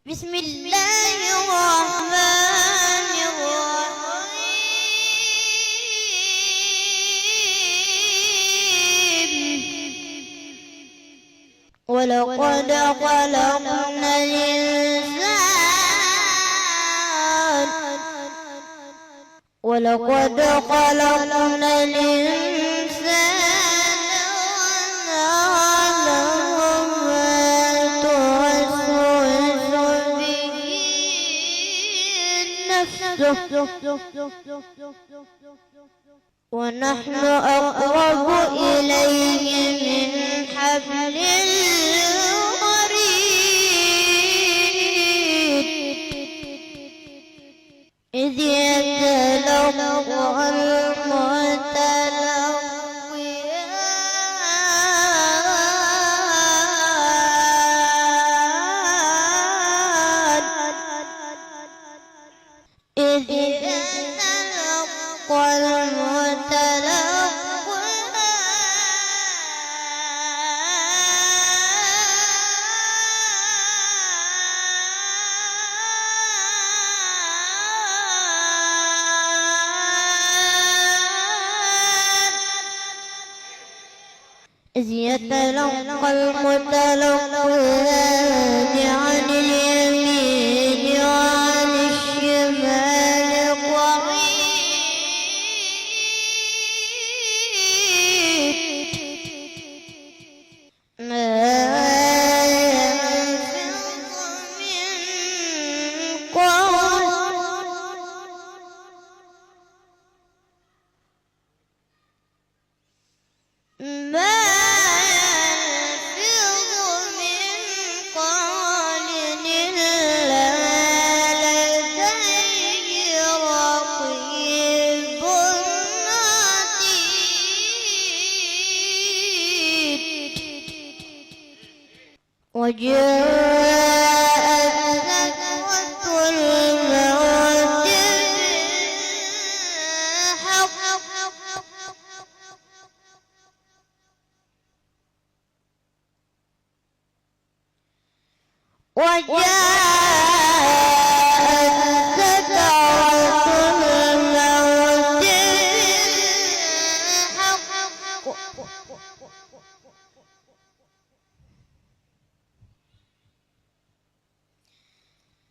بسم الله الرحمن الرحيم ولقد خلقنا الإنسان ونعلم ما توسوس به نفسه ونحن أقرب إليه من حبل الوريد إذ يتلقى المتلقيان عن اليمين وعن الشمال قعيد ما يلفظ من قول وجاءت سكرة الموت بالحق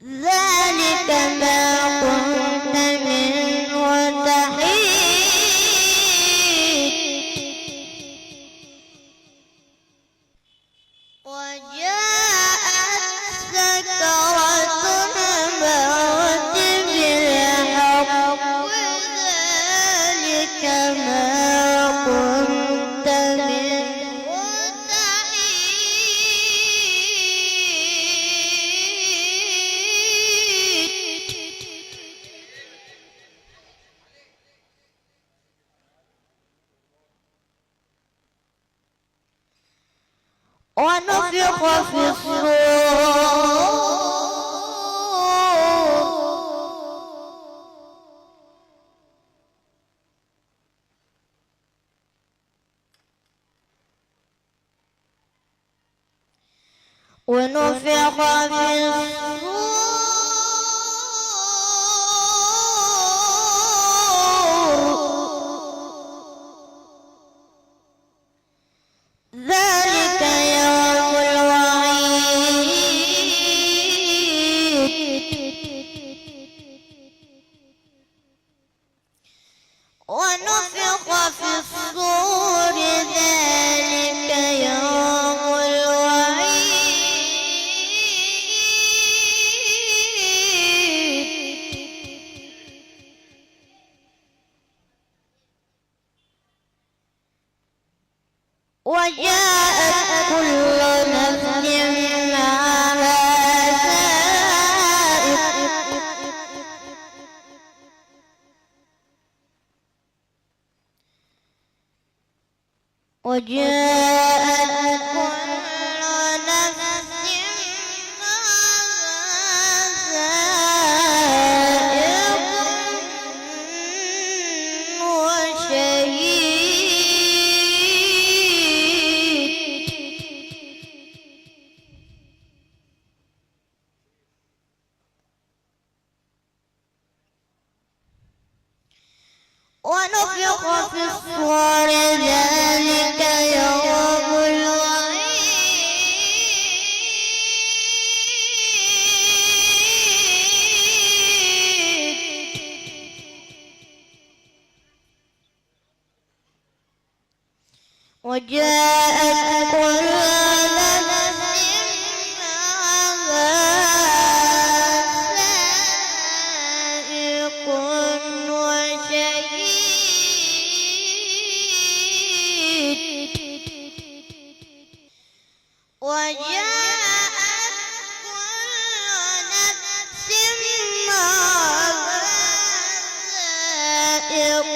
ذلك ما كنت منه تحيد وجاءت سكرة الموت بالحق ذلك ما كنت منه ونفخ في الصور ونفخ في ذلك يوم الوعيد ونفخ في الصور ذلك يوم الوعيد وجاءت كل نفس معها سائق وجاءت كل نفس معها سائق وشهيد ونفخ في الصور ذلك يوم الوعيد وجاءت كل نفس معها سائق وشهيد وجاءت كل نفس معها سائق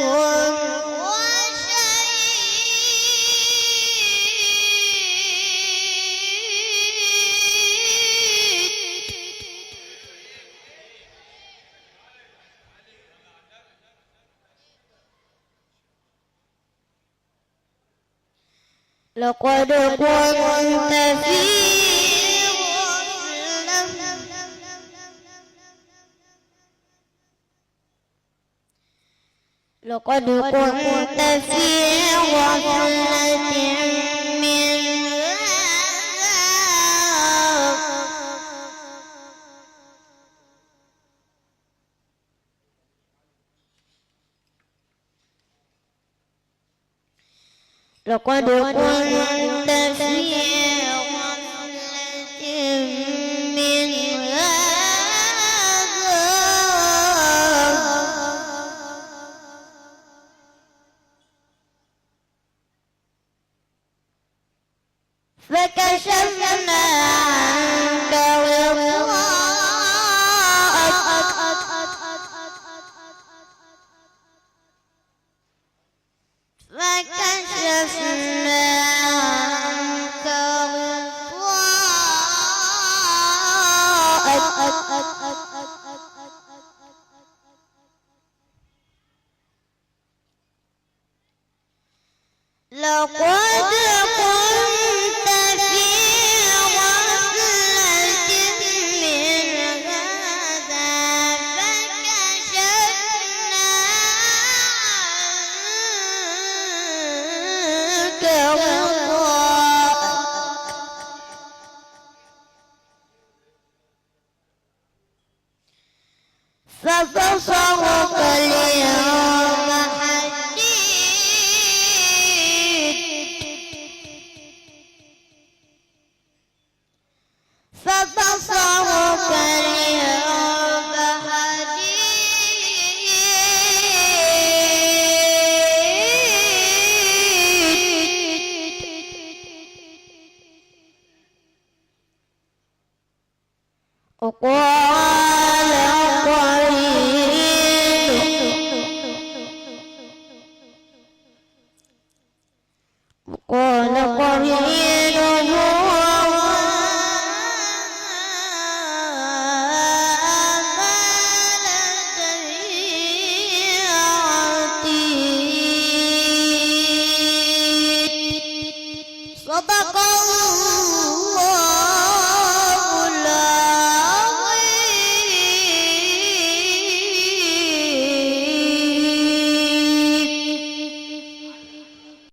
لقد كنت في غفلة من هذا لقد كنت في غفلة من هذا فكشفنا عنك فكشفنا عنك لقد كنت في غفلة من هذا فكشفنا عنك فبصرك اليوم فبصرك اليوم حديد وقال قرينه ما لديه عتيد صدق الله